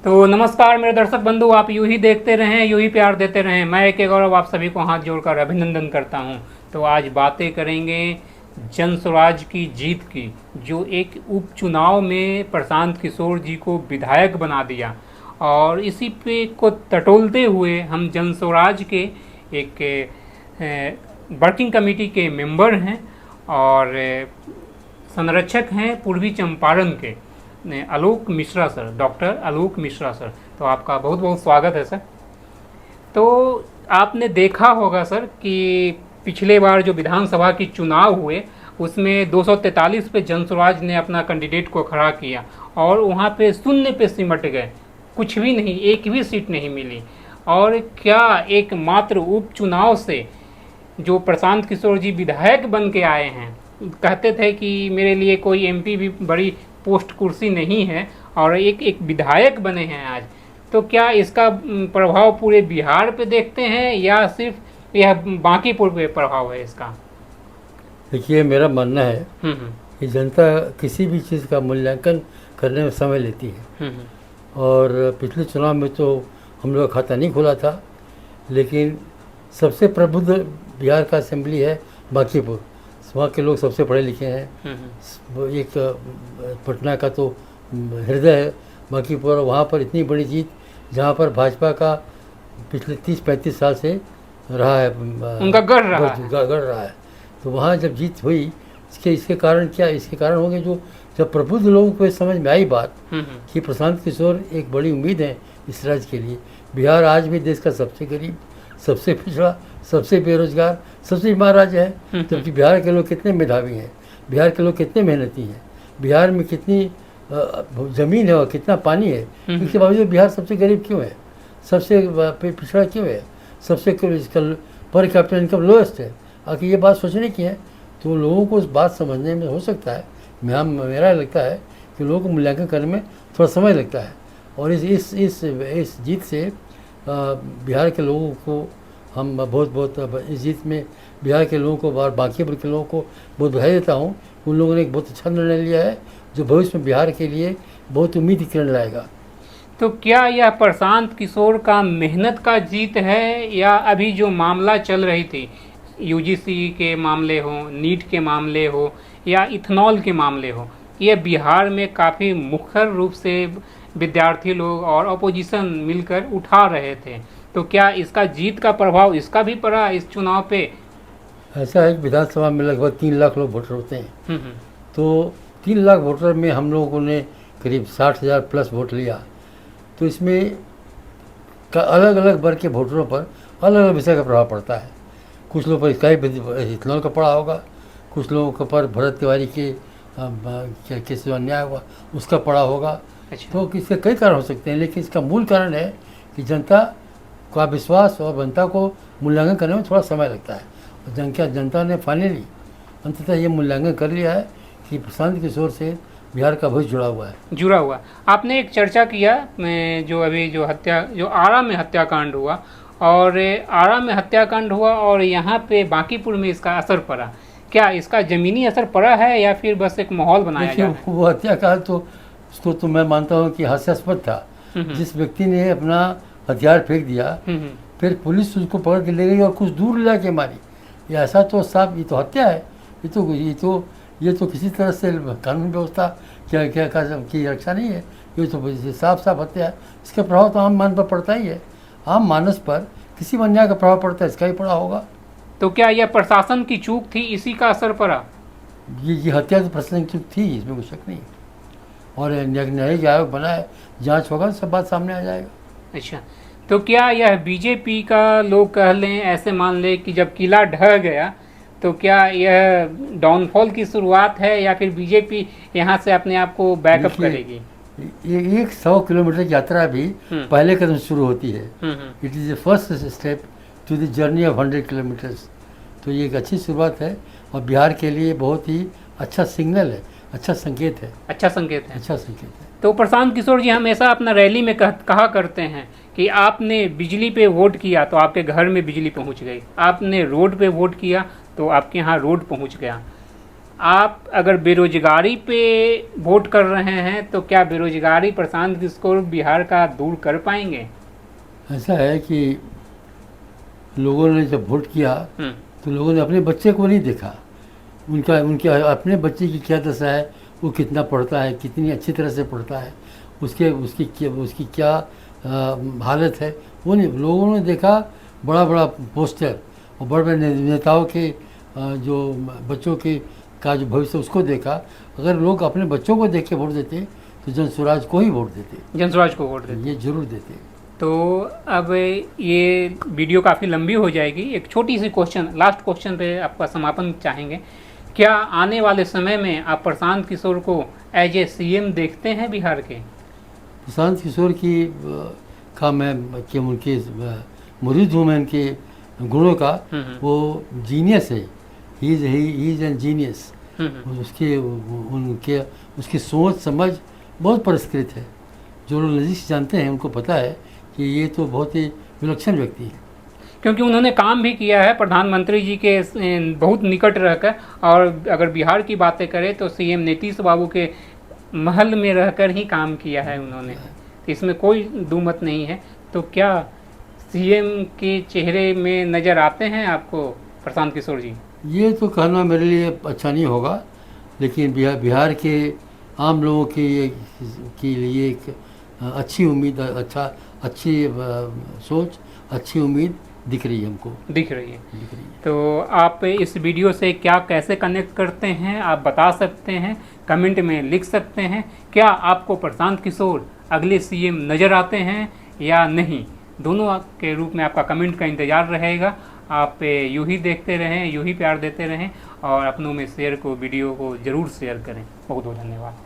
तो नमस्कार मेरे दर्शक बंधु, आप यूं ही देखते रहें, यूं ही प्यार देते रहें। मैं AK गौरव आप सभी को हाथ जोड़कर अभिनंदन करता हूं। तो आज बातें करेंगे जन स्वराज की जीत की, जो एक उपचुनाव में प्रशांत किशोर जी को विधायक बना दिया। और इसी पे को टटोलते हुए हम जन स्वराज के एक वर्किंग कमेटी के मेंबर हैं और संरक्षक हैं पूर्वी चंपारण के आलोक मिश्रा सर, डॉक्टर आलोक मिश्रा सर। तो आपका बहुत बहुत स्वागत है सर। तो आपने देखा होगा सर कि पिछले बार जो विधानसभा की चुनाव हुए उसमें 243 पे जन स्वराज ने अपना कैंडिडेट को खड़ा किया और वहाँ पे शून्य पे सिमट गए, कुछ भी नहीं, एक भी सीट नहीं मिली। और क्या एकमात्र उपचुनाव से जो प्रशांत किशोर जी विधायक बन के आए हैं, कहते थे कि मेरे लिए कोई MP भी बड़ी पोस्ट कुर्सी नहीं है, और एक विधायक बने हैं आज। तो क्या इसका प्रभाव पूरे बिहार पे देखते हैं या सिर्फ यह बांकीपुर पे प्रभाव है इसका? देखिए, मेरा मानना है कि जनता किसी भी चीज़ का मूल्यांकन करने में समय लेती है। और पिछले चुनाव में तो हम लोग का खाता नहीं खुला था, लेकिन सबसे प्रबुद्ध बिहार का असेंबली है बांकीपुर। वहाँ के लोग सबसे पढ़े लिखे हैं। एक पटना का तो हृदय है बांकीपुर। वहाँ पर इतनी बड़ी जीत, जहाँ पर भाजपा का पिछले 30-35 साल से रहा है, उनका गढ़ रहा है। तो वहाँ जब जीत हुई, इसके कारण क्या, इसके कारण होंगे जो जब प्रबुद्ध लोगों को समझ में आई बात कि प्रशांत किशोर एक बड़ी उम्मीद है इस राज्य के लिए। बिहार आज भी देश का सबसे गरीब, सबसे पिछड़ा, सबसे बेरोजगार, सबसे बीमार राज्य है। जबकि बिहार के लोग कितने मेधावी हैं, बिहार के लोग कितने मेहनती हैं, बिहार में कितनी ज़मीन है और कितना पानी है। इसके बावजूद बिहार सबसे गरीब क्यों है, सबसे पिछड़ा क्यों है, सबसे पर कैपिटल इनकम लोएस्ट है? आखिर ये बात सोचने की है। तो लोगों को इस बात समझने में हो सकता है, मेरा लगता है कि लोगों को मूल्यांकन करने में थोड़ा समय लगता है। और इस जीत से बिहार के लोगों को हम बहुत इस जीत में बिहार के लोगों को और बांकीपुर के लोगों को बहुत बधाई देता हूँ। उन लोगों ने एक बहुत अच्छा निर्णय लिया है जो भविष्य में बिहार के लिए बहुत उम्मीद की किरण लाएगा। तो क्या यह प्रशांत किशोर का मेहनत का जीत है, या अभी जो मामला चल रही थी, UGC के मामले हो, नीट के मामले हो या इथेनॉल के मामले हो, ये बिहार में काफ़ी मुखर रूप से विद्यार्थी लोग और अपोजिशन मिलकर उठा रहे थे। तो क्या इसका जीत का प्रभाव इसका भी पड़ा इस चुनाव पे? ऐसा है कि विधानसभा में लगभग 3 लाख लोग वोटर होते हैं। तो 3 लाख वोटर में हम लोगों ने करीब 60,000 प्लस वोट लिया। तो इसमें अलग अलग वर्ग के वोटरों पर अलग अलग विषय का प्रभाव पड़ता है। कुछ लोगों पर इसका ही इथेनॉल का पड़ा होगा, कुछ लोगों के पर भरत तिवारी के कैसे जो अन्याय हुआ उसका पड़ा होगा। तो इसके कई कारण हो सकते हैं, लेकिन इसका मूल कारण है कि जनता का विश्वास और जनता को मूल्यांकन करने में थोड़ा समय लगता है। और जनता ने फाइनली अंततः ये मूल्यांकन कर लिया है कि प्रशांत किशोर से बिहार का भविष्य जुड़ा हुआ। आपने एक चर्चा किया जो अभी जो आरा में हत्याकांड हुआ, और आरा में हत्याकांड हुआ और यहाँ पे बांकीपुर में इसका असर पड़ा। क्या इसका ज़मीनी असर पड़ा है या फिर बस एक माहौल बनाया जा रहा है? वो हत्याकांड तो उसको तो मैं मानता हूँ कि हास्यास्पद था। जिस व्यक्ति ने अपना हथियार फेंक दिया, फिर पुलिस उसको पकड़ के ले गई और कुछ दूर ले जाके मारी, ये ऐसा तो साफ, ये तो हत्या है। ये तो किसी तरह से कानून व्यवस्था की रक्षा नहीं है, ये तो साफ हत्या है। इसका प्रभाव तो आम मानस पर पड़ता ही है, आम मानस पर किसी अन्याय का प्रभाव पड़ता है, इसका ही पड़ा होगा। तो क्या यह प्रशासन की चूक थी, इसी का असर पड़ा? ये हत्या तो प्रशासन की चूक थी, इसमें कोई शक नहीं। और न्यायिक आयोग बना है, जांच होगा, सब बात सामने आ जाएगा। अच्छा, तो क्या यह BJP का लोग कह लें, ऐसे मान लें कि जब किला ढह गया तो क्या यह डाउनफॉल की शुरुआत है, या फिर BJP यहाँ से अपने आप को बैकअप करेगी? ये 100 किलोमीटर की यात्रा भी पहले कदम शुरू होती है। It is the first step to the journey of 100 kilometres. तो ये एक अच्छी शुरुआत है और बिहार के लिए बहुत ही अच्छा सिग्नल है, अच्छा संकेत है। अच्छा संकेत है। है। तो प्रशांत किशोर जी हमेशा अपना रैली में कहा करते हैं कि आपने बिजली पे वोट किया तो आपके घर में बिजली पहुंच गई, आपने रोड पे वोट किया तो आपके यहाँ रोड पहुंच गया। आप अगर बेरोजगारी पे वोट कर रहे हैं तो क्या बेरोजगारी प्रशांत किशोर बिहार का दूर कर पाएंगे? ऐसा है कि लोगों ने जब वोट किया हम्म, तो लोगों ने अपने बच्चे को नहीं देखा, उनका उनके अपने बच्चे की क्या दशा है, वो कितना पढ़ता है, कितनी अच्छी तरह से पढ़ता है, उसकी क्या हालत है, वो नहीं। लोगों ने देखा बड़ा बड़ा पोस्टर और बड़े बड़े नेताओं के जो बच्चों के का जो भविष्य उसको देखा। अगर लोग अपने बच्चों को देख के वोट देते तो जन स्वराज को ही वोट देते, जनस्वराज को वोट देते। ये जरूर देते। तो अब ये वीडियो काफ़ी लंबी हो जाएगी, एक छोटी सी क्वेश्चन, लास्ट क्वेश्चन पे आपका समापन चाहेंगे। क्या आने वाले समय में आप प्रशांत किशोर को एज ए सीएम देखते हैं बिहार के? प्रशांत किशोर की का मैं कि उनके मुरीद हूँ मैं, उनके गुणों का। वो जीनियस है, ही इज एन जीनियस। उसकी सोच समझ बहुत परिष्कृत है। जो लोग नज़दीक से जानते हैं उनको पता है कि ये तो बहुत ही विलक्षण व्यक्ति है। क्योंकि उन्होंने काम भी किया है प्रधानमंत्री जी के बहुत निकट रहकर, और अगर बिहार की बातें करें तो सीएम नीतीश बाबू के महल में रहकर ही काम किया है उन्होंने, इसमें कोई दुमत नहीं है। तो क्या सीएम के चेहरे में नज़र आते हैं आपको प्रशांत किशोर जी? ये तो कहना मेरे लिए अच्छा नहीं होगा, लेकिन बिहार के आम लोगों के लिए एक अच्छी उम्मीद, अच्छी सोच, अच्छी उम्मीद दिख रही है हमको। दिख रही है। तो आप इस वीडियो से क्या कैसे कनेक्ट करते हैं आप बता सकते हैं, कमेंट में लिख सकते हैं। क्या आपको प्रशांत किशोर अगले सीएम नज़र आते हैं या नहीं? दोनों के रूप में आपका कमेंट का इंतज़ार रहेगा। आप यूँ ही देखते रहें, यूँ ही प्यार देते रहें और अपनों में शेयर को, वीडियो को ज़रूर शेयर करें। बहुत बहुत धन्यवाद।